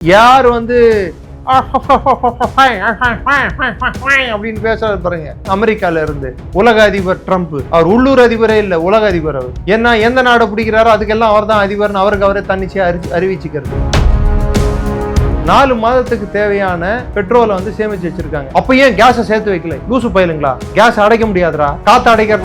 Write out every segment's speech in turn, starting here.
யார் வந்து அப்படின்னு பேசுறாரு பாருங்க. அமெரிக்கால இருந்து உலக அதிபர் ட்ரம்ப், அவர் உள்ளூர் அதிபரே இல்ல, உலக அதிபர் அவர். ஏன்னா எந்த நாடு பிடிக்கிறாரோ அதுக்கெல்லாம் அவர் தான் அதிபர்னு அவருக்கு அவரே தன்னிச்சையா அறிவிச்சுக்கிறது. 4 மாதத்துக்கு தேவையான பெட்ரோலை வந்து சேமிச்சு வச்சிருக்காங்க. அப்ப ஏன் கேஸை சேர்த்து வைக்கல? லூசு பயிலுங்களா? கேஸ் அடைக்க முடியாதுரா, காத்து அடைக்க.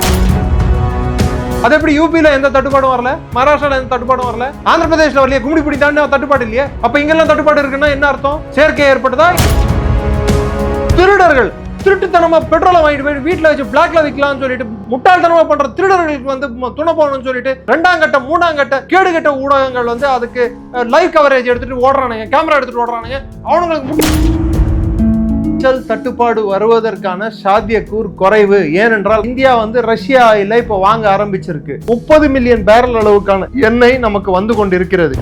அது எப்படி யூபியில எந்த தட்டுப்பாடும் வரல, மகாராஷ்டிரால எந்த தட்டுப்பாடும் வரல, ஆந்திர பிரதேஷ்ல வரலையே, கும்மிடி பிடி தாண்டி தட்டுப்பாடு இல்லையே. அப்ப இங்கெல்லாம் தட்டுப்பாடு இருக்குன்னா என்ன அர்த்தம்? சேர்க்கை ஏற்பட்டதா? திருடர்கள் திருட்டுத்தனமா பெட்ரோலை வாங்கிட்டு போய் வீட்டுல வச்சு பிளாக்ல விற்கலாம்னு சொல்லிட்டு முட்டாள்தனமா பண்ற திருடர்களுக்கு வந்து துணை போகணும்னு சொல்லிட்டு 2ஆம் கட்ட 3ஆம் கட்ட கேடுகட்ட ஊடகங்கள் வந்து அதுக்கு லைவ் கவரேஜ் எடுத்துட்டு ஓடுறானுங்க, கேமரா எடுத்துட்டு ஓடுறானுங்க. அவனுங்களுக்கு தட்டுப்பாடு வருவதற்கான சாத்தியக்கூறு குறைவு. ஏனென்றால் இந்தியா வந்து ரஷ்யா ஆயில இப்ப வாங்க ஆரம்பிச்சிருக்கு. 30 மில்லியன் பேரல் அளவுக்கான எண்ணெய் நமக்கு வந்து கொண்டிருக்கிறது.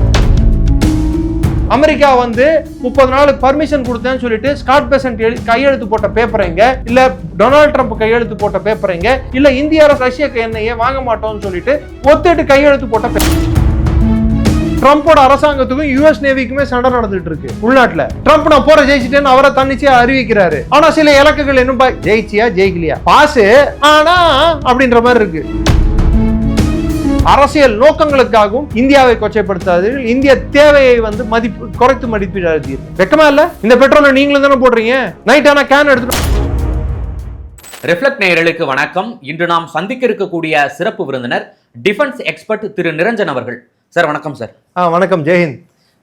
அமெரிக்கா வந்து 30 நாளுக்கு பர்மிஷன் கொடுத்தேன்னு சொல்லிட்டு ஸ்காட் பெசன்ட் கையெழுத்து போட்ட பேப்பர் எங்க, இல்ல டொனால்ட் ட்ரம்ப் கையெழுத்து போட்ட பேப்பர் எங்க, இல்ல இந்தியா ரஷ்யா எண்ணெயை வாங்க மாட்டோம்னு சொல்லிட்டு ஒத்துட்டு கையெழுத்து போட்ட பேப்பர். ட்ரம்போட அரசாங்கத்துக்கும் யுஎஸ் நேவிக்குமே சண்டை நடந்துட்டு இருக்கு உள்நாட்டுல. ட்ரம்ப் நான் போற ஜெயிச்சிட்டேன்னு அவரை தன்னிச்சையா அறிவிக்கிறாரு. ஆனா சில இலக்குகள் இன்னும் ஜெயிச்சியா ஜெயிக்கலையா பாசு ஆனா அப்படின்ற மாதிரி இருக்கு. அரசியல் நோக்கங்களுக்காகவும் இந்தியாவை கொச்சைப்படுத்தாதீர்கள், இந்திய தேவையை வந்து குறைத்து மதிப்பிடாதீர்கள். வெக்கமா இல்ல? இந்த பெட்ரோலை நீங்களும் தானே போடுறீங்க. நைட் ஆனா கேன் எடுத்துட்டு. ரிஃப்ளெக்ட் நேயர்களுக்கு வணக்கம். இன்று நாம் சந்திக்க இருக்கக்கூடிய சிறப்பு விருந்தினர் டிஃபென்ஸ் எக்ஸ்பர்ட் திரு நிரஞ்சன் அவர்கள். சார் வணக்கம் சார். வணக்கம், ஜெயஹிந்த்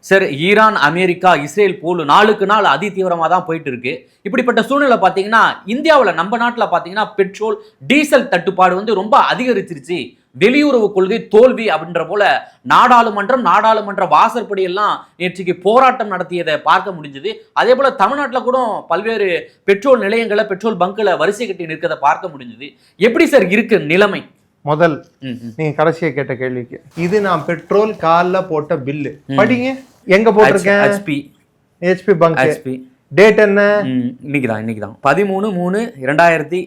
சார். ஈரான், அமெரிக்கா, இஸ்ரேல் போல் நாளுக்கு நாள் அதி தீவிரமாக தான் போயிட்டு இருக்கு. இப்படிப்பட்ட சூழ்நிலை பார்த்தீங்கன்னா இந்தியாவில் நம்ம நாட்டில் பார்த்தீங்கன்னா பெட்ரோல் டீசல் தட்டுப்பாடு வந்து ரொம்ப அதிகரிச்சிருச்சு. வெளியுறவு கொள்கை தோல்வி அப்படின்ற போல நாடாளுமன்ற வாசற்படி எல்லாம் நேற்றுக்கு போராட்டம் நடத்தியதை பார்க்க முடிஞ்சது. அதே போல தமிழ்நாட்டில் கூட பல்வேறு பெட்ரோல் நிலையங்களை, பெட்ரோல் பங்குல வரிசை கட்டி நிற்கிறத பார்க்க முடிஞ்சது. எப்படி சார் இருக்கு நிலைமை? முதல் நீங்க கடைசியா கேட்ட கேள்விக்கு இது நான் பெட்ரோல் கால்ல போட்ட பில்லு படிங்க. எங்க போட்டிருக்கேன்? HP bunk. டேட் என்ன? இன்னைக்குதான் 13/3/2026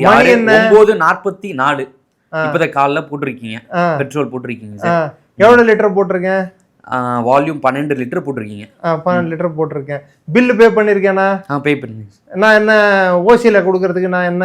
9:44 இப்பதான் காலைல போட்டிருக்கீங்க. பெட்ரோல் போட்டிருக்கீங்க சார். எவ்வளவு லிட்டர் போட்டிருக்கேன்? வால்யூம் 12 லிட்டர் போட்டிருக்கீங்க. 12 லிட்டர் போட்டிருக்கேன். பில்லு பே பண்ணிருக்கேனா? பே பண்ணி. நான் என்ன ஓசியில கொடுக்கறதுக்கு நான் என்ன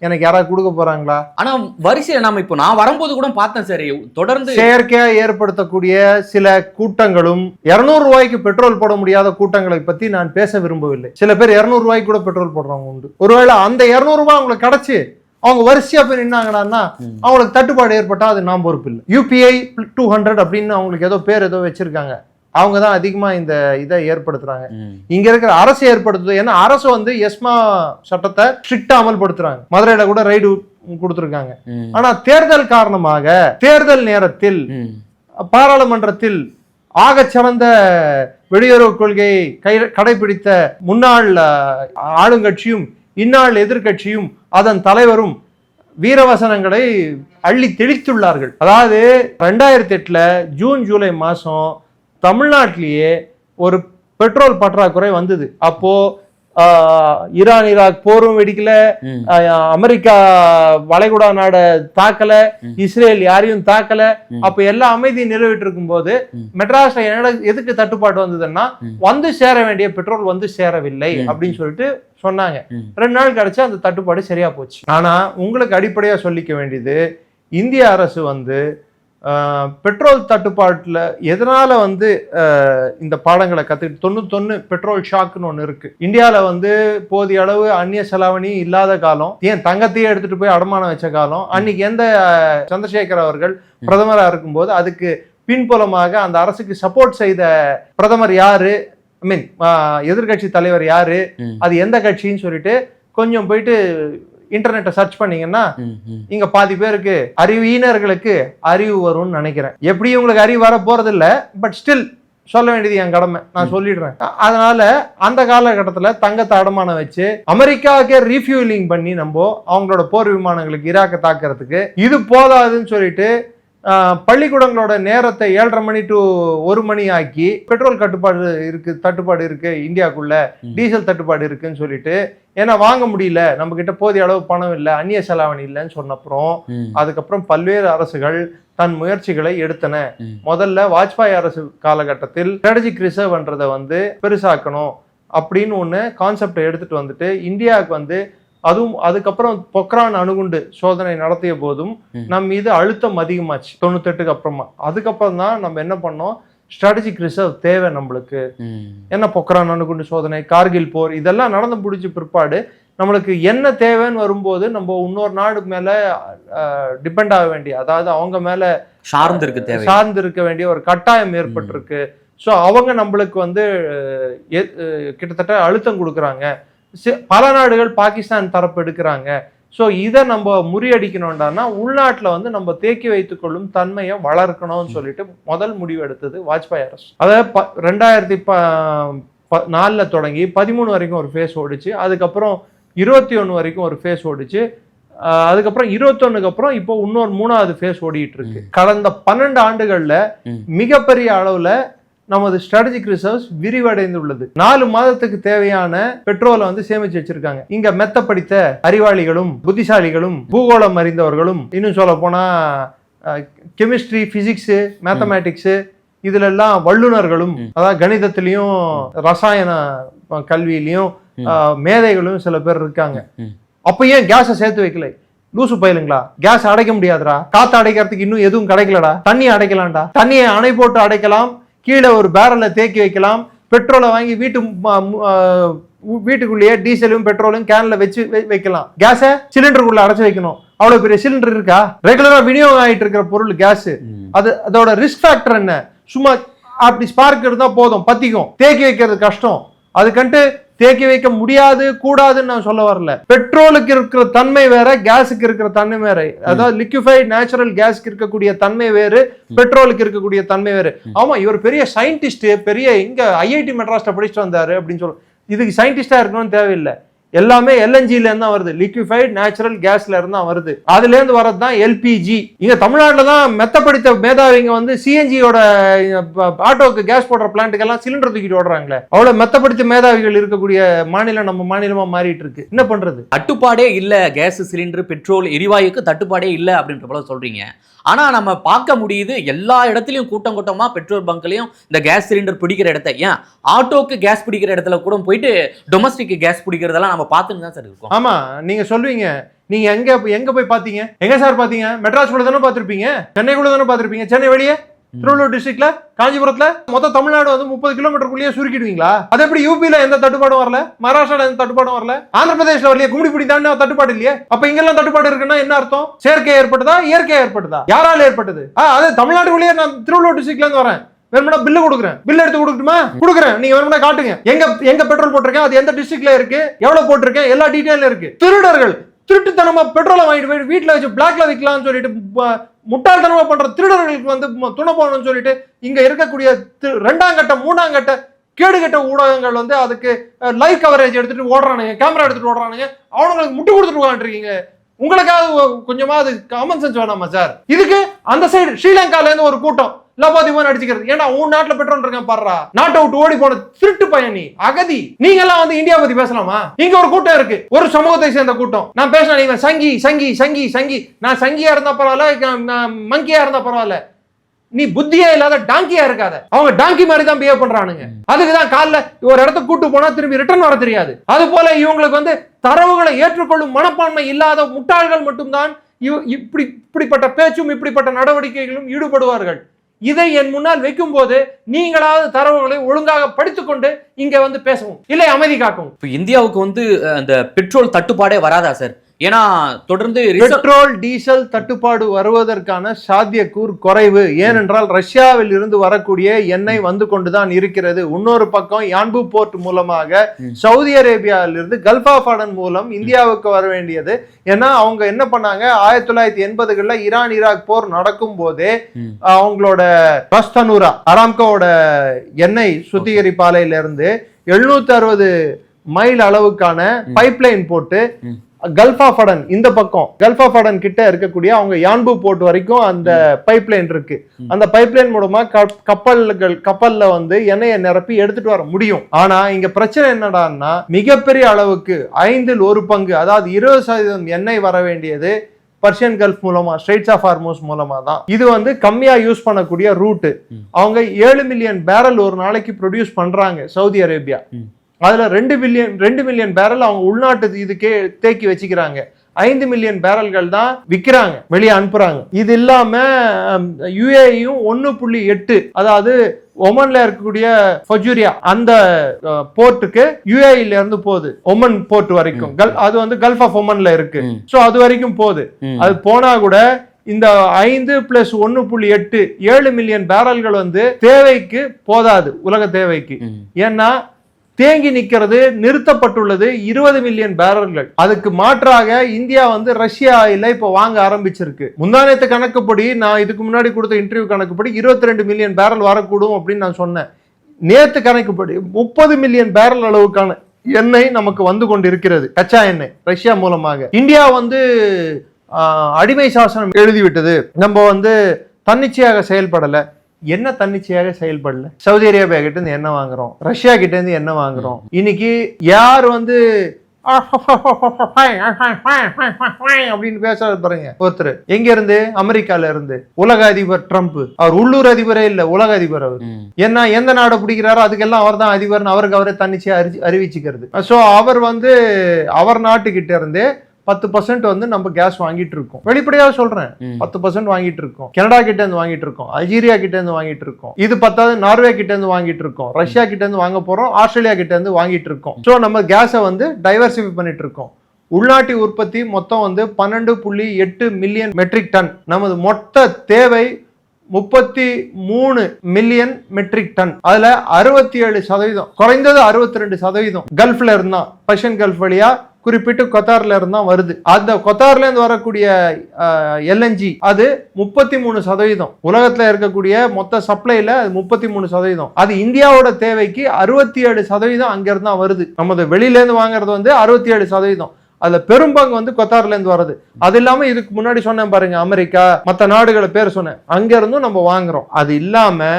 எனக்கு யாராவது கொடுக்க போறாங்களா? ஆனா வரிசையில நாம இப்போ நான் வரும்போது கூட பார்த்தேன் சார், தொடர்ந்து செயற்கையா ஏற்படுத்தக்கூடிய சில கூட்டங்களும் 200 ரூபாய்க்கு பெட்ரோல் போட முடியாத கூட்டங்களை பத்தி நான் பேச விரும்பவில்லை. சில பேர் 200 ரூபாய்க்கு கூட பெட்ரோல் போடுறவங்க உண்டு. ஒருவேளை அந்த 200 ரூபாய் அவங்களுக்கு கிடைச்சு அவங்க வரிசையா போய் நின்னாங்கன்னா அவங்களுக்கு தட்டுப்பாடு ஏற்பட்டா அது நாம் பொறுப்பு இல்லை. UPI 200 அப்படின்னு அவங்களுக்கு ஏதோ பேர் ஏதோ வச்சிருக்காங்க. அவங்க தான் அதிகமா இந்த இதை ஏற்படுத்துறாங்க. இங்க இருக்கிற அரசு ஏற்படுத்துது. ஏன்னா அரசு வந்து எஸ்மா சட்டத்தை ஸ்ட்ரிக்டா அமல்படுத்துறாங்க. மதுரையில கூட ரைடு கொடுத்திருக்காங்க. ஆனா தேர்தல் காரணமாக தேர்தல் நேரத்தில் பாராளுமன்றத்தில் ஆக சிறந்த வெளியுறவு கொள்கையை கடைபிடித்த முன்னாள் ஆளுங்கட்சியும் இந்நாள் எதிர்கட்சியும் அதன் தலைவரும் வீரவசனங்களை அள்ளி தெளித்துள்ளார்கள். அதாவது 2008 ஜூன் ஜூலை மாசம் தமிழ்நாட்டிலேயே ஒரு பெட்ரோல் பற்றாக்குறை வந்தது. அப்போ ஈரான் ஈராக் போரும் வெடிக்கல, அமெரிக்கா வளைகுடா நாட தாக்கல, இஸ்ரேல் யாரையும் தாக்கல. அப்ப எல்லா அமைதியும் நிலவிட்டு இருக்கும் போது மெட்ராஸ்ல எதுக்கு தட்டுப்பாடு வந்ததுன்னா வந்து சேர வேண்டிய பெட்ரோல் வந்து சேரவில்லை அப்படின்னு சொல்லிட்டு சொன்னாங்க. 2 நாள் கழிச்சு அந்த தட்டுப்பாடு சரியா போச்சு. ஆனா உங்களுக்கு அடிப்படையா சொல்லிக்க வேண்டியது, இந்திய அரசு வந்து பெட்ரோல் தட்டுப்பாட்டுல எதனால வந்து இந்த பாடங்களை கத்துக்கிட்டு 91 பெட்ரோல் ஷாக்னு ஒண்ணு இருக்கு. இந்தியாவில வந்து போதிய அளவு அந்நிய செலாவணி இல்லாத காலம், ஏன் தங்கத்தையே எடுத்துட்டு போய் அடமானம் வச்ச காலம். அன்னைக்கு எந்த சந்திரசேகர் அவர்கள் பிரதமரா இருக்கும்போது அதுக்கு பின்புலமாக அந்த அரசுக்கு சப்போர்ட் செய்த பிரதமர் யாரு, எதிர்கட்சி தலைவர் யாரு, அது எந்த கட்சின்னு சொல்லிட்டு கொஞ்சம் போயிட்டு இன்டர்நெட்டை சர்ச் பண்ணீங்கன்னா இங்க பாதி பேருக்கு அறிவியினர்களுக்கு அறிவு வரும்னு நினைக்கிறேன். எப்படி உங்களுக்கு அறிவு வர போறது இல்ல, பட் ஸ்டில் சொல்ல வேண்டியது என் கடமை, நான் சொல்லிடுறேன். அதனால அந்த காலகட்டத்துல தங்கத்தை அடமானம் வச்சு அமெரிக்காவுக்கே ரீஃபியூலிங் பண்ணி நம்ம அவங்களோட போர் விமானங்களுக்கு ஈராக்க தாக்குறதுக்கு இது போதாதுன்னு சொல்லிட்டு பள்ளிக்கூடங்களோட நேரத்தை 7:30 மணி to 1 மணி ஆக்கி பெட்ரோல் தட்டுப்பாடு இருக்கு இந்தியாக்குள்ள, டீசல் தட்டுப்பாடு இருக்குன்னு சொல்லிட்டு, ஏன்னா வாங்க முடியல, நம்ம கிட்ட போதிய அளவு பணம் இல்லை, அந்நிய செலாவணி இல்லைன்னு சொன்னப்புறம் அதுக்கப்புறம் பல்வேறு அரசுகள் தன் முயற்சிகளை எடுத்தன. முதல்ல வாஜ்பாய் அரசு காலகட்டத்தில் ஸ்ட்ராட்டஜிக் ரிசர்வ்ன்றதை வந்து பெருசாக்கணும் அப்படின்னு ஒன்று கான்செப்டை எடுத்துட்டு வந்துட்டு இந்தியாவுக்கு வந்து அதுவும் அதுக்கப்புறம் பொக்ரான் அணுகுண்டு சோதனை நடத்திய போதும் நம் மீது அழுத்தம் அதிகமாச்சு 98க்கு அப்புறமா. அதுக்கப்புறம் தான் நம்ம என்ன பண்ணோம், ஸ்ட்ராட்டஜிக் ரிசர்வ் தேவை நம்மளுக்கு. என்ன பொக்ரான் அணுகுண்டு சோதனை, கார்கில் போர் இதெல்லாம் நடந்து முடிச்ச பிற்பாடு நம்மளுக்கு என்ன தேவைன்னு வரும்போது நம்ம இன்னொரு நாடு மேல டிபெண்ட் ஆக வேண்டிய, அதாவது அவங்க மேல சார்ந்து இருக்க வேண்டிய ஒரு கட்டாயம் ஏற்பட்டிருக்கு. ஸோ அவங்க நம்மளுக்கு வந்து கிட்டத்தட்ட அழுத்தம் கொடுக்குறாங்க. பல நாடுகள் பாகிஸ்தான் தரப்பு எடுக்கிறாங்க. ஸோ இதை நம்ம முறியடிக்கணும்டானா உள்நாட்டில் வந்து நம்ம தேக்கி வைத்துக் கொள்ளும் தன்மையை வளர்க்கணும்னு சொல்லிட்டு முதல் முடிவு எடுத்தது வாஜ்பாய் அரசு. அதாவது 2004 தொடங்கி 13 வரைக்கும் ஒரு ஃபேஸ் ஓடிச்சு. அதுக்கப்புறம் 21 வரைக்கும் ஒரு ஃபேஸ் ஓடிச்சு. அதுக்கப்புறம் 21க்கு அப்புறம் இப்போ இன்னொரு 3வது ஃபேஸ் ஓடிட்டு இருக்கு. கடந்த 12 ஆண்டுகள்ல மிகப்பெரிய அளவுல நமது ஸ்ட்ராட்டஜிக் ரிசர்வ்ஸ் விரிவடைந்துள்ளது. 4 மாதத்துக்கு தேவையான பெட்ரோலை வந்து சேமிச்சு வச்சிருக்காங்க. இங்க மெத்த படித்த அறிவாளிகளும் புத்திசாலிகளும் பூகோளம் அறிந்தவர்களும், இன்னும் சொல்ல போனா கெமிஸ்ட்ரி, பிசிக்ஸ், மேத்தமேட்டிக்ஸ் இதுல எல்லாம் வல்லுநர்களும், அதாவது கணிதத்திலையும் ரசாயன கல்வியிலையும் மேதைகளும் சில பேர் இருக்காங்க. அப்ப ஏன் கேஸை சேர்த்து வைக்கல? லூசு பயிலுங்களா, கேஸ் அடைக்க முடியாதுடா, காத்து அடைக்கிறதுக்கு இன்னும் எதுவும் கிடைக்கலடா, தண்ணியை அடைக்கலாம்டா, தண்ணியை அணை போட்டு அடைக்கலாம், கீழே ஒரு பேரல்ல தேக்கி வைக்கலாம், பெட்ரோலை வாங்கி வீட்டுக்குள்ளேயே டீசலும் பெட்ரோலும் கேன்ல வச்சு வைக்கலாம், கேஸை சிலிண்டருக்குள்ள அடைச்சு வைக்கணும். அவ்வளவு பெரிய சிலிண்டர் இருக்கா? ரெகுலரா விநியோகம் ஆயிட்டு இருக்கிற பொருள் கேஸ். அதோட ரிஸ்க் ஃபேக்டர் என்ன? சும்மா அப்படி ஸ்பார்க் இருந்தா போதும், பத்திக்கும். தேக்கி வைக்கிறது கஷ்டம். அதுக்கண்டு தேக்கி வைக்க முடியாது, கூடாதுன்னு நான் சொல்ல வரல. பெட்ரோலுக்கு இருக்கிற தன்மை வேற, கேஸுக்கு இருக்கிற தன்மை வேற. அதாவது லிக்விஃபைட் நேச்சுரல் கேஸ்க்கு இருக்கக்கூடிய தன்மை வேறு, பெட்ரோலுக்கு இருக்கக்கூடிய தன்மை வேறு. ஆமா, இவர் பெரிய சயின்டிஸ்ட், பெரிய இங்க ஐஐடி மெட்ராஸ்ல படிச்சுட்டு வந்தாரு அப்படின்னு சொல்ல, இதுக்கு சயின்டிஸ்டா இருக்கணும்னு தேவையில்லை. எல்லாமே எல்என்ஜில இருந்தா வருது, லிக்விஃபைட் நேச்சுரல் கேஸ்ல இருந்தா வருது. அதுல இருந்து வரது தான் எல்பிஜி. இங்க தமிழ்நாட்டுல தான் மெத்தப்படுத்த மேதாவிங்க வந்து சிஎன்ஜியோட ஆட்டோக்கு கேஸ் போடுற பிளான்ட்டுக்கெல்லாம் சிலிண்டர் தூக்கிட்டு ஓடுறாங்களே. அவ்வளவு மெத்தப்படுத்த மேதாவிகள் இருக்கக்கூடிய மாநிலம் நம்ம மாநிலமா மாறிட்டு இருக்கு. என்ன பண்றது? தட்டுப்பாடே இல்ல, கேஸ் சிலிண்டர் பெட்ரோல் எரிவாயுக்கு தட்டுப்பாடே இல்ல அப்படின்ற போல சொல்றீங்க. ஆனா நம்ம பார்க்க முடியுது எல்லா இடத்துலயும் கூட்டம் கூட்டமா பெட்ரோல் பங்க்லயும் இந்த கேஸ் சிலிண்டர் பிடிக்கிற இடத்த, ஏன் ஆட்டோக்கு கேஸ் பிடிக்கிற இடத்துல கூட போயிட்டு டொமஸ்டிக் கேஸ் பிடிக்கிறதெல்லாம் நம்ம பார்த்துன்னு தான் சார் இருக்கோம். ஆமா, நீங்க சொல்லுவீங்க, நீங்க எங்க போய் பாத்தீங்க? எங்க சார் பாத்தீங்க? மெட்ராஸ் கூட தானே பாத்திருப்பீங்க, சென்னை கூட தானே பாத்திருப்பீங்க. சென்னை வெளியே திருவள்ளூர் டிஸ்ட்ரிக்ட்ல, காஞ்சிபுரத்துல, மொத்த தமிழ்நாடு வந்து 30 கிலோமீட்டருக்குள்ளேயே சுருக்கிடுவீங்களா? அது எப்படி யூபில எந்த தட்டுப்பாடும் வரல, மகாராஷ்டிரால எந்த தட்டுப்பாடும் வரல, ஆந்திர பிரதேஷ்ல வரலையே, கும்மிடிப்பூடி தானே தட்டுப்பாடு இல்லையே? அப்ப இங்கெல்லாம் தட்டுப்பாடு இருக்குன்னா என்ன அர்த்தம்? செயற்கை ஏற்பட்டதா, இயற்கை ஏற்பட்டதா? யாரால ஏற்பட்டது? அது தமிழ்நாட்டுக்குள்ளேயே நான் திருவள்ளூர் டிஸ்ட்ரிக்ட்ல இருந்து வரேன், வேணும்னா பில்லு கொடுக்குறேன், பில் எடுத்து கொடுக்கட்டுமா? கொடுக்குறேன், நீங்க வேணும்னா காட்டுங்க, எங்க பெட்ரோல் போட்டிருக்கேன், அது எந்த டிஸ்ட்ரிக்ட்ல இருக்கு, எவ்வளவு போட்டிருக்கேன், எல்லா டீடைலும் இருக்கு. திருடர்கள் திருட்டுத்தனமா பெட்ரோலை வாங்கிட்டு போய் வீட்டுல வச்சு பிளாக்ல விற்கலாம்னு சொல்லிட்டு முட்டாள்தனமா பண்ற திருடர்களுக்கு வந்து துணை போகணும்னு சொல்லிட்டு இங்க இருக்கக்கூடிய 2ஆம் கட்ட 3ஆம் கட்ட கேடுகட்ட ஊடகங்கள் வந்து அதுக்கு லைவ் கவரேஜ் எடுத்துட்டு ஓடுறானுங்க, கேமரா எடுத்துட்டு ஓடுறானுங்க. அவனுங்களுக்கு முட்டு கொடுத்துட்டு உட்காந்துருக்கீங்க. உங்களுக்காவது கொஞ்சமா அது காமன் சென்ஸ் வேணாமா சார்? இதுக்கு அந்த சைடு ஸ்ரீலங்கால இருந்து ஒரு கூட்டம் லபாதிபம் அடிச்சுக்கிறது. ஏன்னா உன் நாட்டுல பெட்ரோல் இருக்கேன் பாடுறா, நாட்டை விட்டு ஓடி போன திருட்டு பயணி அகதி. நீங்க எல்லாம் வந்து இந்தியா பத்தி பேசலாமா? இங்க ஒரு கூட்டம் இருக்கு, ஒரு சமூகத்தை சேர்ந்த கூட்டம். நான் பேசினா நீங்க சங்கி சங்கி சங்கி சங்கி, நான் சங்கியா இருந்தா பரவாயில்ல, மங்கியா இருந்தா பரவாயில்ல, நீ புத்தியே இல்லாத டாங்கியா இருக்காத. அவங்க டாங்கி மாதிரி தான் பிஹேவ் பண்றானுங்க. அதுக்குதான் காலைல ஒரு இடத்துக்கு கூட்டு போனா திரும்பி ரிட்டர்ன் வர தெரியாது. அது போல இவங்களுக்கு வந்து தரவுகளை ஏற்றுக்கொள்ளும் மனப்பான்மை இல்லாத முட்டாள்கள் மட்டும்தான் இப்படிப்பட்ட பேச்சும் இப்படிப்பட்ட நடவடிக்கைகளும் ஈடுபடுவார்கள். இதை என் முன்னால் வைக்கும் போது நீங்களாவது தரவுகளை ஒழுங்காக படித்துக்கொண்டு இங்க வந்து பேசவும், இல்லை அமைதி காக்கவும். இப்ப இந்தியாவுக்கு வந்து அந்த பெட்ரோல் தட்டுப்பாடே வராதா சார்? ஏன்னா தொடர்ந்து பெட்ரோல் டீசல் தட்டுப்பாடு வருவதற்கான சாத்தியக்கூறு குறைவு. ஏனென்றால் ரஷ்யாவில் இருந்து வரக்கூடிய எண்ணெய் வந்து கொண்டுதான் இருக்கிறது. இன்னொரு பக்கம் யான்பு போர்ட் மூலமாக சவுதி அரேபியாவிலிருந்து கல்ஃப் ஆஃப் அடன் மூலம் இந்தியாவுக்கு வர வேண்டியது. ஏன்னா அவங்க என்ன பண்ணாங்க, 1980களில் ஈரான் ஈராக் போர் நடக்கும் போதே அவங்களோட ரஸ்தனூரா அராம்கோட எண்ணெய் சுத்திகரிப்பாலையில இருந்து 760 மைல் அளவுக்கான பைப்லைன் போட்டு கல்ஃப் ஆஃப் அடன், இந்த பக்கம் கல்ஃப் ஆஃப் அடன் கிட்ட இருக்கக்கூடிய அவங்க யான்பு போர்ட் வரைக்கும் அந்த பைப்லைன் இருக்கு. அந்த பைப்லைன் மூலமா கப்பல்ல வந்து எண்ணெயை நிரப்பி எடுத்துட்டு வர முடியும். ஆனா இங்க பிரச்சனை என்னடான்னா, மிகப்பெரிய அளவுக்கு 1/5 அதாவது 20% எண்ணெய் வர வேண்டியது பர்ஷியன் கல்ஃப் மூலமா, ஸ்ட்ரெயிட்ஸ் ஆஃப் ஹார்மோஸ் மூலமா தான். இது வந்து கம்மியா யூஸ் பண்ணக்கூடிய ரூட். அவங்க 7 மில்லியன் பேரல் ஒரு நாளைக்கு ப்ரொடியூஸ் பண்றாங்க சவுதி அரேபியா. அதுல 2 மில்லியன் பேரல் அவங்க உள்நாட்டு இதுக்கே தேக்கி வச்சுக்கிறாங்க. 5 மில்லியன் பேரல்கள் தான் விற்கிறாங்க, வெளியே அனுப்புறாங்க. இது இல்லாம யுஏயும் 1.8, அதாவது ஒமன்ல இருக்கக்கூடிய ஃபஜூரியா அந்த போர்ட்டுக்கு யுஏஇல இருந்து போகுது, ஒமன் போர்ட் வரைக்கும். அது வந்து கல்ஃப் ஆஃப் ஒமன்ல இருக்கு. சோ அது வரைக்கும் போகுது. அது போனா கூட இந்த 5 + 1.8 7 மில்லியன் பேரல்கள் வந்து தேவைக்கு போதாது, உலக தேவைக்கு. ஏன்னா தேங்கி நிக்கிறது, நிறுத்தப்பட்டுள்ளது 20 மில்லியன் பேரல்கள். அதுக்கு மாற்றாக இந்தியா வந்து ரஷ்யா ஆயில இப்ப வாங்க ஆரம்பிச்சிருக்கு. முந்தானத்து கணக்குப்படி, நான் இதுக்கு முன்னாடி கொடுத்த இன்டர்வியூ கணக்குப்படி 22 மில்லியன் பேரல் வரக்கூடும் அப்படின்னு நான் சொன்னேன். நேத்து கணக்குப்படி 30 மில்லியன் பேரல் அளவுக்கான எண்ணெய் நமக்கு வந்து கொண்டிருக்கிறது, கச்சா எண்ணெய் ரஷ்யா மூலமாக. இந்தியா வந்து அடிமை சாசனம் எழுதிவிட்டது, நம்ம வந்து தன்னிச்சையாக செயல்படல. என்ன தன்னிச்சையாக செயல்படல? சவுதி அரேபியா கிட்ட இருந்து என்ன வாங்குறோம், ரஷ்யா கிட்ட இருந்து என்ன வாங்குறோம். இன்னைக்கு யார் வந்து அப்படின்னு பேசுறது பாருங்க. ஒருத்தர் எங்க இருந்து? அமெரிக்கால இருந்து. உலக அதிபர் ட்ரம்ப். அவர் உள்ளூர் அதிபரே இல்ல, உலக அதிபர் அவர். ஏன்னா எந்த நாடை பிடிக்கிறாரோ அதுக்கெல்லாம் அவர் தான் அதிபர், அவருக்கு அவரை தன்னிச்சையா அறிவிச்சுக்கிறது. சோ அவர் வந்து அவர் நாட்டுக்கிட்ட இருந்து 10% வந்து நம்ம கேஸ் வாங்கிட்டு இருக்கோம். வெளிப்படையாக சொல்றேன், 10% வாங்கிட்டு இருக்கோம். கனடா கிட்ட இருந்து வாங்கிட்டு இருக்கோம், அல்ஜீரியா கிட்ட இருந்து வாங்கிட்டு இருக்கோம். இது 10வது நார்வே கிட்ட இருந்து வாங்கிட்டு இருக்கோம், ரஷ்யா கிட்ட இருந்து வாங்க போறோம், ஆஸ்திரேலியா கிட்ட இருந்து வாங்கிட்டு இருக்கோம். சோ நம்ம கேஸை வந்து டைவர்சிஃபை பண்ணிட்டு இருக்கோம். உள்நாட்டு உற்பத்தி மொத்தம் வந்து 12.8 மில்லியன் மெட்ரிக் டன். நமது மொத்த தேவை 33 மில்லியன் மெட்ரிக் டன். அதுல 67%, குறைந்தது 62% கல்ஃப்ல இருந்தா, பர்ஷியன் கல்ஃப் வழியா குறிப்பிட்டு கொத்தார்ல இருந்தா வருது. அந்த கொத்தார்ல இருந்து வரக்கூடிய எல்என்ஜி அது 33%. உலகத்துல இருக்கக்கூடிய மொத்த சப்ளைல 33%. அது இந்தியாவோட தேவைக்கு 67% அங்க இருந்தா வருது. நமது வெளியில இருந்து வாங்குறது வந்து 67%. அதுல பெரும்பங்கு வந்து கொத்தார்ல இருந்து வருது. அது இல்லாம இதுக்கு முன்னாடி சொன்னேன் பாருங்க, அமெரிக்கா, மற்ற நாடுகளை பேர் சொன்னேன், அங்க இருந்தும் நம்ம வாங்குறோம். அது இல்லாம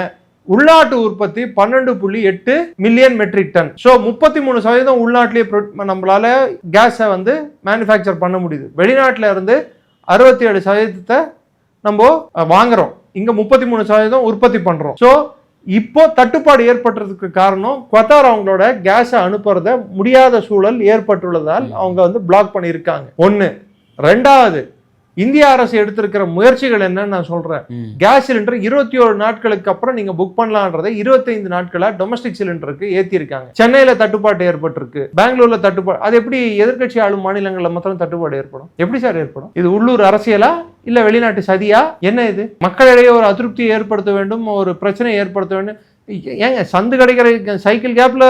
உள்நாட்டு உற்பத்தி 12.8 மில்லியன் மெட்ரிக் டன். ஸோ 33% உள்நாட்டிலேயே நம்மளால கேஸை வந்து மேனுஃபேக்சர் பண்ண முடியுது. வெளிநாட்டில இருந்து 67% நம்ம வாங்குறோம், இங்க 33% உற்பத்தி பண்றோம். ஸோ இப்போ தட்டுப்பாடு ஏற்பட்டதுக்கு காரணம் கத்தார் அவங்களோட கேஸை அனுப்புறத முடியாத சூழல் ஏற்பட்டுள்ளதால் அவங்க வந்து பிளாக் பண்ணியிருக்காங்க. ஒண்ணு. ரெண்டாவது, இந்திய அரசு எடுத்திருக்கிற முயற்சிகள் என்னன்னு நான் சொல்றேன். கேஸ் சிலிண்டர் 21 நாட்களுக்கு அப்புறம் நீங்க புக் பண்ணலான்றதை 25 நாட்களா டொமஸ்டிக் சிலிண்டருக்கு ஏத்தி இருக்காங்க. சென்னையில தட்டுப்பாடு ஏற்பட்டிருக்கு, பெங்களூர்ல தட்டுப்பாடு. அது எப்படி எதிர்கட்சி ஆளும் மாநிலங்கள்ல மாத்திரம் தட்டுப்பாடு ஏற்படும்? எப்படி சார் ஏற்படும்? இது உள்ளூர் அரசியலா இல்ல வெளிநாட்டு சதியா? என்ன இது? மக்களிடையே ஒரு அதிருப்தியை ஏற்படுத்த வேண்டும், ஒரு பிரச்சனையை ஏற்படுத்த வேண்டும். ஏங்க சந்து கிடைக்கிற சைக்கிள் கேப்ல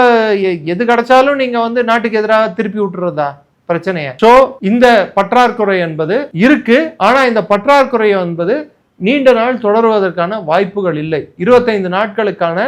எது கிடைச்சாலும் நீங்க வந்து நாட்டுக்கு எதிராக திருப்பி விட்டுறதா பிரச்சனைய? சோ இந்த பற்றாக்குறை என்பது இருக்கு. ஆனா இந்த பற்றாக்குறை என்பது நீண்ட நாள் தொடருவதற்கான வாய்ப்புகள் இல்லை. 25 நாட்களுக்கான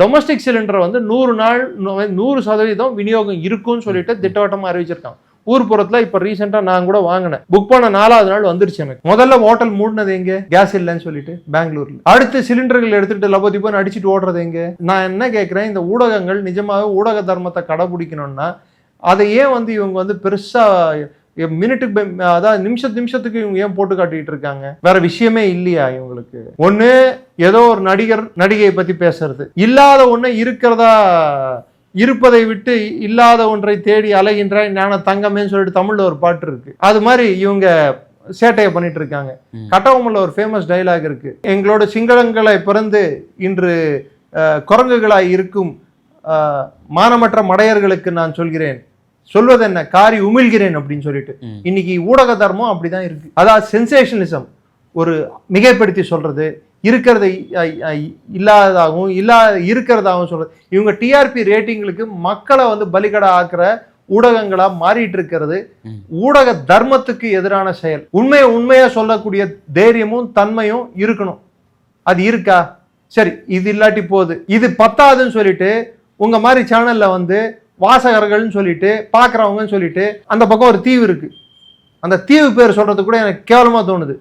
டொமஸ்டிக் சிலிண்டர் வந்து 100% விநியோகம் இருக்கும்னு சொல்லிட்டு திட்டவட்டமா அறிவிச்சிருக்காங்க. ஊர்புறத்துல இப்ப ரீசெண்டா நான் கூட வாங்கினேன், புக் பண்ண 4வது நாள் வந்துருச்சு எனக்கு. முதல்ல ஹோட்டல் மூடினது எங்க? கேஸ் இல்லைன்னு சொல்லிட்டு பெங்களூர்ல. அடுத்து சிலிண்டர்கள் எடுத்துட்டு லபோதிபோன்னு அடிச்சுட்டு ஓடுறது எங்க? நான் என்ன கேட்கிறேன், இந்த ஊடகங்கள் நிஜமாக ஊடக தர்மத்தை கடைபிடிக்கணும்னா அதை ஏன் வந்து இவங்க வந்து பெருசா மினிட்டுக்கு, அதாவது நிமிஷத்துக்கு இவங்க ஏன் போட்டு காட்டிட்டு இருக்காங்க? வேற விஷயமே இல்லையா இவங்களுக்கு? ஒண்ணு ஏதோ ஒரு நடிகர் நடிகையை பத்தி பேசுறது, இல்லாத ஒண்ணு இருக்கிறதா, இருப்பதை விட்டு இல்லாத ஒன்றை தேடி அலைகின்ற ஞான தங்கமேன்னு சொல்லிட்டு தமிழ்ல ஒரு பாட்டு இருக்கு. அது மாதிரி இவங்க சேட்டையை பண்ணிட்டு இருக்காங்க. கட்டபொம்மன்ல ஒரு ஃபேமஸ் டைலாக் இருக்கு, எங்களோட சிங்களங்களை பிறந்து இன்று குரங்குகளாய் இருக்கும் மானமற்ற மடையர்களுக்கு நான் சொல்கிறேன், சொல்வது என்ன, காரி உமிழ்கிறேன் அப்படின்னு சொல்லிட்டு. இன்னைக்கு ஊடக தர்மம் அப்படிதான் இருக்கு. அதாவது சென்சேஷனிசம், ஒரு மிகைப்படுத்தி சொல்றது, இருக்கிறத இல்லாததாகவும் இருக்கிறதாகவும் சொல்றது. இவங்க டிஆர்பி ரேட்டிங்களுக்கு மக்களை வந்து பலிகடா ஆக்குற ஊடகங்களா மாறிட்டு இருக்கிறது ஊடக தர்மத்துக்கு எதிரான செயல். உண்மையா சொல்லக்கூடிய தைரியமும் தன்மையும் இருக்கணும். அது இருக்கா? சரி, இது இல்லாட்டி போகுது, இது பத்தாதுன்னு சொல்லிட்டு உங்க மாதிரி சேனல்ல வந்து வாசகர்கள்னு சொல்லிட்டு பாக்குறவங்கன்னு சொல்லிட்டு அந்த பக்கம் ஒரு தீவு இருக்கு, அந்த தீவு பேர் சொல்றது கூட எனக்கு கேவலமா தோணுது.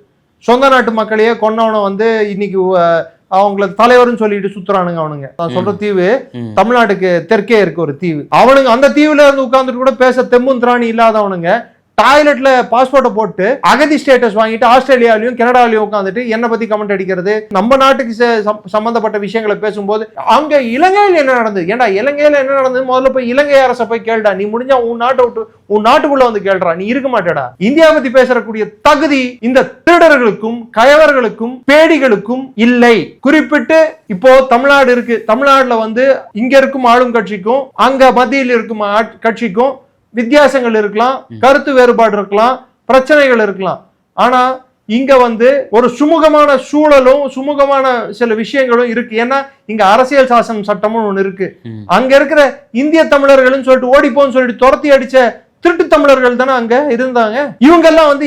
சொந்த நாட்டு மக்களையே கொன்னவனை வந்து இன்னைக்கு அவங்கள தலைவர்னு சொல்லிட்டு சுத்துறானுங்க அவனுங்க. நான் சொல்ற தீவு தமிழ்நாட்டுக்கு தெற்கே இருக்கு ஒரு தீவு. அவனுங்க அந்த தீவுல இருந்து உட்கார்ந்துட்டு கூட பேச தெம்பும் திராணி இல்லாதவனுங்க டாய்லெட்ல பாஸ்போர்ட்டை போட்டு அகதி ஸ்டேட்டஸ் வாங்கிட்டு ஆஸ்திரேலியாவிலையும் கனடாவிலையும் உட்காந்துட்டு என்ன பத்தி கமெண்ட் அடிக்கிறது, நம்ம நாட்டுக்கு சம்பந்தப்பட்ட விஷயங்களை பேசும்போது அங்க இலங்கையில் என்ன நடந்தது, ஏன்டா இலங்கையில என்ன நடந்தது முதல்ல போய் இலங்கை அரசை போய் கேள்டா, நீ முடிஞ்சா உன் நாட்டை விட்டு உன் நாட்டுக்குள்ள வந்து கேள்றா, நீ இருக்க மாட்டேடா. இந்தியா பத்தி பேசக்கூடிய தகுதி இந்த திருடர்களுக்கும் கயவர்களுக்கும் பேடிகளுக்கும் இல்லை. குறிப்பிட்டு இப்போ தமிழ்நாடு இருக்கு, தமிழ்நாடுல வந்து இங்க இருக்கும் ஆளும் கட்சிக்கும் அங்க மத்தியில் இருக்கும் கட்சிக்கும் வித்தியாசங்கள் இருக்கலாம், கருத்து வேறுபாடு இருக்கலாம், பிரச்சனைகள் இருக்கலாம். ஆனா இங்க வந்து ஒரு சுமூகமான சூழலும் சுமூகமான சில விஷயங்களும் இருக்கு. ஏன்னா இங்க அரசியல் சாசனம் சட்டமும் ஒண்ணு இருக்கு. அங்க இருக்கிற இந்திய தமிழர்கள் சொல்லிட்டு ஓடிப்போன்னு சொல்லிட்டு துரத்தி அடிச்ச திருட்டு தமிழர்கள் தானே அங்க இருந்தாங்க. இவங்க எல்லாம் வந்து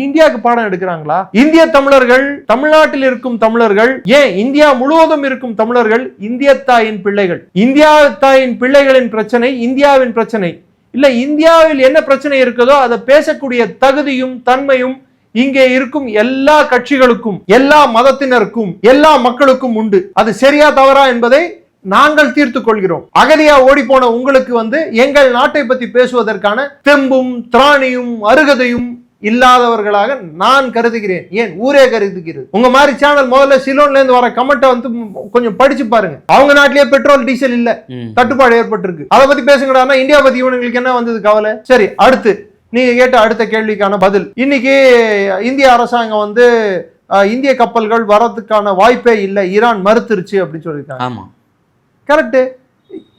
இந்தியாவுக்கு பாடம் எடுக்கிறாங்களா? இந்திய தமிழர்கள், தமிழ்நாட்டில் இருக்கும் தமிழர்கள், ஏன் இந்தியா முழுவதும் இருக்கும் தமிழர்கள் இந்திய தாயின் பிள்ளைகள். இந்தியா தாயின் பிள்ளைகளின் பிரச்சனை இந்தியாவின் பிரச்சனை இல்ல. இந்தியாவில் என்ன பிரச்சனை இருக்குதோ அதை பேசக்கூடிய தகுதியும் தன்மையும் இங்கே இருக்கும் எல்லா கட்சிகளுக்கும் எல்லா மதத்தினருக்கும் எல்லா மக்களுக்கும் உண்டு. அது சரியா தவறா என்பதை நாங்கள் தீர்த்து கொள்கிறோம். அகதியா ஓடி போன உங்களுக்கு வந்து எங்கள் நாட்டை பத்தி பேசுவதற்கான தெம்பும் திராணியும் அருகதையும் இல்லாதவர்களாக நான் கருதுகிறேன். ஏன் ஊரே கருதுகிறது. உங்க மாதிரி சேனல் முதல்ல சிலோன்ல இருந்து வர கமெண்ட்டை வந்து கொஞ்சம் படிச்சு பாருங்க. அவங்க நாட்டிலேயே பெட்ரோல் டீசல் இல்ல, தட்டுப்பாடு ஏற்பட்டிருக்கு. அதை பத்தி பேசுங்கடா. இந்தியா பத்தி இவனுங்களுக்கு என்ன வந்தது கவலை? சரி, அடுத்து நீங்க கேட்ட அடுத்த கேள்விக்கான பதில். இன்னைக்கு இந்திய அரசாங்கம் வந்து இந்திய கப்பல்கள் வரதுக்கான வாய்ப்பே இல்லை, ஈரான் மறுத்துருச்சு அப்படின்னு சொல்லியிருக்காங்க. கரெக்ட்.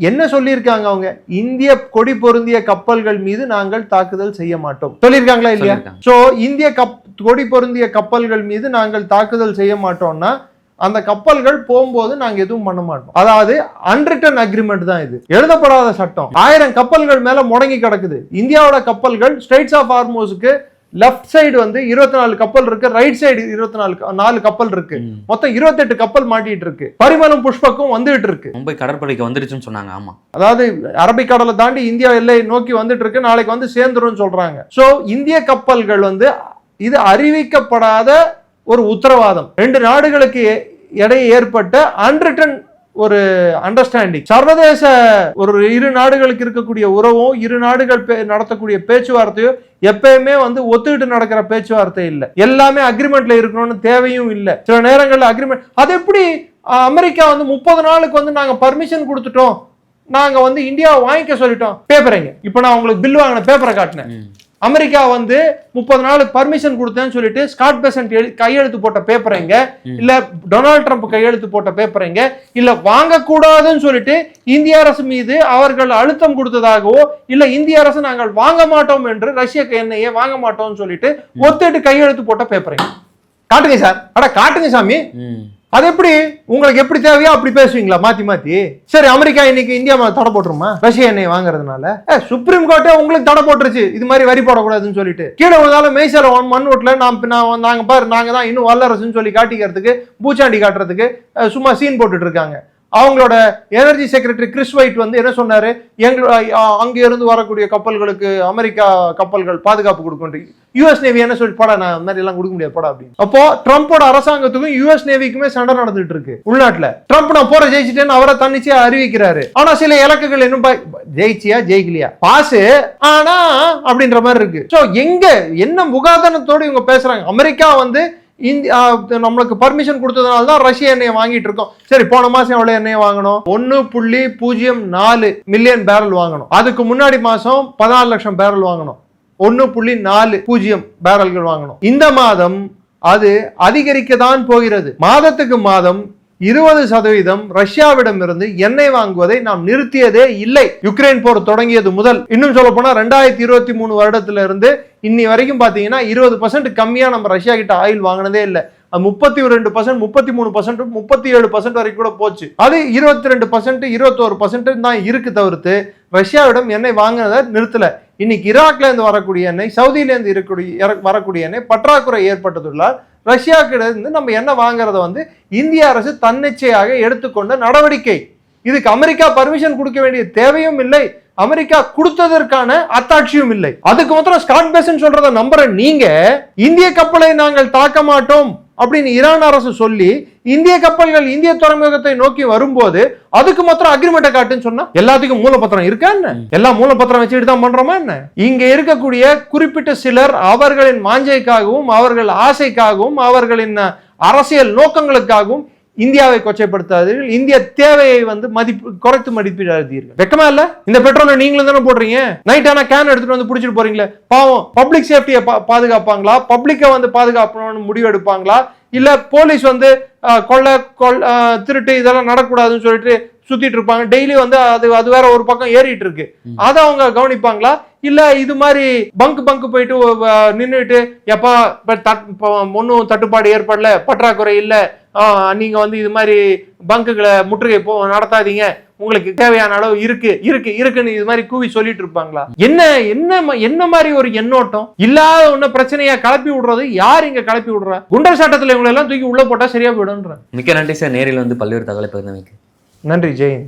என்ன சொல்லியிருக்காங்க அவங்க? இந்திய கொடி பொருந்திய கப்பல்கள் மீது நாங்கள் தாக்குதல் செய்ய மாட்டோம் சொல்லியிருக்காங்களா இல்லையா? சோ இந்திய கொடி பொருந்திய கப்பல்கள் மீது நாங்கள் தாக்குதல் செய்ய மாட்டோம்னா அந்த கப்பல்கள் போகும்போது நாங்க எதுவும் பண்ண மாட்டோம். அதாவது அன்ரிட்டன் அக்ரிமெண்ட் தான் இது, எழுதப்படாத சட்டம். 1000 கப்பல்கள் மேல முடங்கி கிடக்குது. இந்தியாவோட கப்பல்கள் ஸ்ட்ரெய்ட்ஸ் ஆஃப் ஹார்மோஸுக்கு லெஃப்ட் சைடு வந்து 24 கப்பல் இருக்கு, ரைட் சைடு 4 கப்பல் இருக்கு. மொத்தம் 28 கப்பல் மாட்டிட்டு இருக்கு. பரிமளம் புஷ்பக்கும் வந்துட்டு இருக்கு. மும்பை கடற்படைக்கு வந்துருச்சுன்னு சொன்னாங்க. ஆமா, அதாவது அரபிக்கடலை தாண்டி இந்தியா எல்லை நோக்கி வந்துட்டு இருக்கு. நாளைக்கு வந்து சேர்ந்துரும் சொல்றாங்க. சோ இந்திய கப்பல்கள் வந்து இது அறிவிக்கப்படாத ஒரு உத்தரவாதம். 2 நாடுகளுக்கு இடையே ஏற்பட்ட அன்ரிட்டன் ஒரு அண்டர்ஸ்டாண்டிங். சர்வதேச ஒரு 2 நாடுகளுக்கு இருக்கக்கூடிய உறவும் 2 நாடுகள் நடத்தக்கூடிய பேச்சுவார்த்தையோ எப்பயுமே வந்து ஒத்துக்கிட்டு நடக்கிற பேச்சுவார்த்தை இல்ல. எல்லாமே அக்ரிமெண்ட்ல இருக்கணும்னு தேவையும் இல்ல. சில நேரங்கள்ல அக்ரிமெண்ட். அது எப்படி அமெரிக்கா வந்து 30 நாளுக்கு வந்து நாங்க பர்மிஷன் கொடுத்துட்டோம், நாங்க வந்து இந்தியாவை வாங்கிக்க சொல்லிட்டோம், பேப்பரைங்க. இப்ப நான் உங்களுக்கு பில் வாங்கின பேப்பரை காட்டினேன். அமெரிக்கா வந்து 30 நாளுக்கு பர்மிஷன் கொடுத்தேன்னு சொல்லிட்டு ஸ்காட் பெசன்ட் கையெழுத்து போட்ட பேப்பரைங்க, இல்ல டொனால்ட் ட்ரம்ப் கையெழுத்து போட்ட பேப்பரைங்க, இல்ல வாங்கக்கூடாதுன்னு சொல்லிட்டு இந்திய அரசு மீது அவர்கள் அழுத்தம் கொடுத்ததாகவோ, இல்ல இந்திய அரசு நாங்கள் வாங்க மாட்டோம் என்று ரஷ்ய எண்ணெயை வாங்க மாட்டோம்னு சொல்லிட்டு ஒத்துட்டு கையெழுத்து போட்ட பேப்பரைங்க காட்டுங்க சார். அட காட்டுங்க சாமி. அது எப்படி உங்களுக்கு எப்படி தேவையோ அப்படி பேசுவீங்களா மாத்தி மாத்தி? சரி, அமெரிக்கா இன்னைக்கு இந்தியா தடை போட்டுருமா ரஷ்ய எண்ணெய் வாங்குறதுனால? சுப்ரீம் கோர்ட்டே உங்களுக்கு தடை போட்டுருச்சு, இது மாதிரி வரி போடக்கூடாதுன்னு சொல்லிட்டு. கீழே விழுந்தாலும் மேய்ச்சல மண் ஓட்டுல நாங்க பாரு நாங்க தான் இன்னும் வல்லரசுன்னு சொல்லி காட்டிக்கிறதுக்கு, பூச்சாண்டி காட்டுறதுக்கு சும்மா சீன் போட்டுட்டு இருக்காங்க. அவங்களோட எனர்ஜி செக்ரட்டரி கிறிஸ் ஒயிட் வந்து என்ன சொன்னாரு? அங்க இருந்து வரக்கூடிய கப்பல்களுக்கு அமெரிக்கா கப்பல்கள் பாதுகாப்பு கொடுக்கும். யுஎஸ் நேவி என்ன சொல்லி போடா, நான் மாதிரி எல்லாம் கொடுக்க முடியாது போடா அப்படின்னு. அப்போ ட்ரம்போட அரசாங்கத்துக்கும் யுஎஸ் நேவிக்குமே சண்டை நடந்துட்டு இருக்கு உள்நாட்டுல. ட்ரம்ப் நான் போற ஜெயிச்சிட்டேன்னு அவரை தன்னிச்சையா அறிவிக்கிறாரு. ஆனா சில இலக்குகள் இன்னும் ஜெயிச்சியா ஜெயிக்கலையா பாசு ஆனா அப்படின்ற மாதிரி இருக்கு. சோ எங்க என்ன முகாதாரத்தோடு இவங்க பேசுறாங்க? அமெரிக்கா வந்து நம்மளுக்கு பர்மிஷன் கொடுத்ததுனால தான் ரஷ்ய எண்ணெயை வாங்கிட்டு இருக்கோம். சரி, போன மாசம் எவ்வளவு எண்ணெயை வாங்கணும்? 1.04 மில்லியன் பேரல் வாங்கணும். அதுக்கு முன்னாடி மாசம் 14 லட்சம் பேரல் வாங்கணும். 1.40 பேரல்கள் வாங்கணும். இந்த மாதம் அது அதிகரிக்க தான் போகிறது. மாதத்துக்கு மாதம் 20% ரஷ்யாவிடம் இருந்து எண்ணெய் வாங்குவதை நாம் நிறுத்தியதே இல்லை, யுக்ரைன் போர் தொடங்கியது முதல். இன்னும் சொல்ல போனா 2023 வருடத்துல இருந்து இன்னி வரைக்கும் பாத்தீங்கன்னா 20% கம்மியா நம்ம ரஷ்யா கிட்ட ஆயில் வாங்கினதே இல்லை. 32%, 33%, 37% வரைக்கும் கூட போச்சு. அது 22%, 21% தான் இருக்கு தவிர்த்து ரஷ்யாவிடம் எண்ணெய் வாங்கினதை நிறுத்தல. இன்னைக்கு ஈராக்ல இருந்து வரக்கூடிய எண்ணெய், சவுதியில இருந்து வரக்கூடிய எண்ணெய் பற்றாக்குறை ஏற்பட்டதுள்ளால் ரஷ்யா கிட்ட இருந்து நம்ம எண்ணெய் வாங்குறத வந்து இந்திய அரசு தன்னிச்சையாக எடுத்துக்கொண்ட நடவடிக்கை. இதுக்கு அமெரிக்கா பர்மிஷன் கொடுக்க வேண்டிய தேவையும் இல்லை, அமெரிக்கா கொடுத்ததற்கான அத்தாட்சியும் இல்லை. அதுக்கு மாத்திரம் ஸ்காட் பெசன்ட் சொல்றத நம்புற நீங்க இந்திய கப்பலை நாங்கள் தாக்க மாட்டோம் அப்படின்னு ஈரான் அரசு சொல்லி இந்திய கப்பல்கள் இந்திய துறைமுகத்தை நோக்கி வரும்போது அதுக்கு மாத்திரம் அக்ரிமெண்ட்டை காட்டுன்னு சொன்னா எல்லாத்துக்கும் மூலப்பத்திரம் இருக்கா என்ன? எல்லா மூலப்பத்திரம் வச்சுட்டு தான் பண்றோமா என்ன? இங்க இருக்கக்கூடிய குறிப்பிட்ட சிலர் அவர்களின் வாஞ்சைக்காகவும் அவர்கள் ஆசைக்காகவும் அவர்களின் அரசியல் நோக்கங்களுக்காகவும் இந்தியாவை கொச்சைப்படுத்தாதீர்கள். இந்திய தேவையை குறைத்து மதிப்பிடாதீர்கள். வெக்கமா இல்ல? இந்த பெட்ரோலை நீங்களும் தானே போடுறீங்க. நைட் ஆனா கேன் எடுத்துட்டு வந்து புடிச்சிட்டு போறீங்களே, பாவம். பப்ளிக் சேஃப்டியை பாதுகாப்பாங்களா? பப்ளிக்கை பாதுகாப்பணும்னு முடிவு எடுப்பாங்களா? இல்ல போலீஸ் கொள்ள திருட்டு இதெல்லாம் நடக்கூடாதுன்னு சொல்லிட்டு சுத்திட்டு இருப்பாங்க. டெய்லி அது வேற ஒரு பக்கம் ஏறிட்டு இருக்கு. அதை அவங்க கவனிப்பாங்களா? இல்ல இது மாதிரி பங்கு போயிட்டு நின்றுட்டு எப்பா ஒன்னும் தட்டுப்பாடு ஏற்படல, பற்றாக்குறை இல்ல, நீங்க இது மாதிரி பங்குகளை முற்றுகை நடத்தாதீங்க, உங்களுக்கு தேவையான அளவு இருக்குன்னு இது மாதிரி கூவி சொல்லிட்டு இருப்பாங்களா? என்ன மாதிரி ஒரு எண்ணோட்டம் இல்லாத ஒண்ணு பிரச்சனையா கிளப்பி விடுறது யார்? இங்க கிளப்பி விடுற குண்டர் சட்டத்துல இவங்களை எல்லாம் தூக்கி உள்ள போட்டா சரியா போயிடும். மிக்க நன்றி சார், நேரில் பல்வேறு தகவலை பகிர்ந்தமைக்கு. நன்றி. ஜெயின்.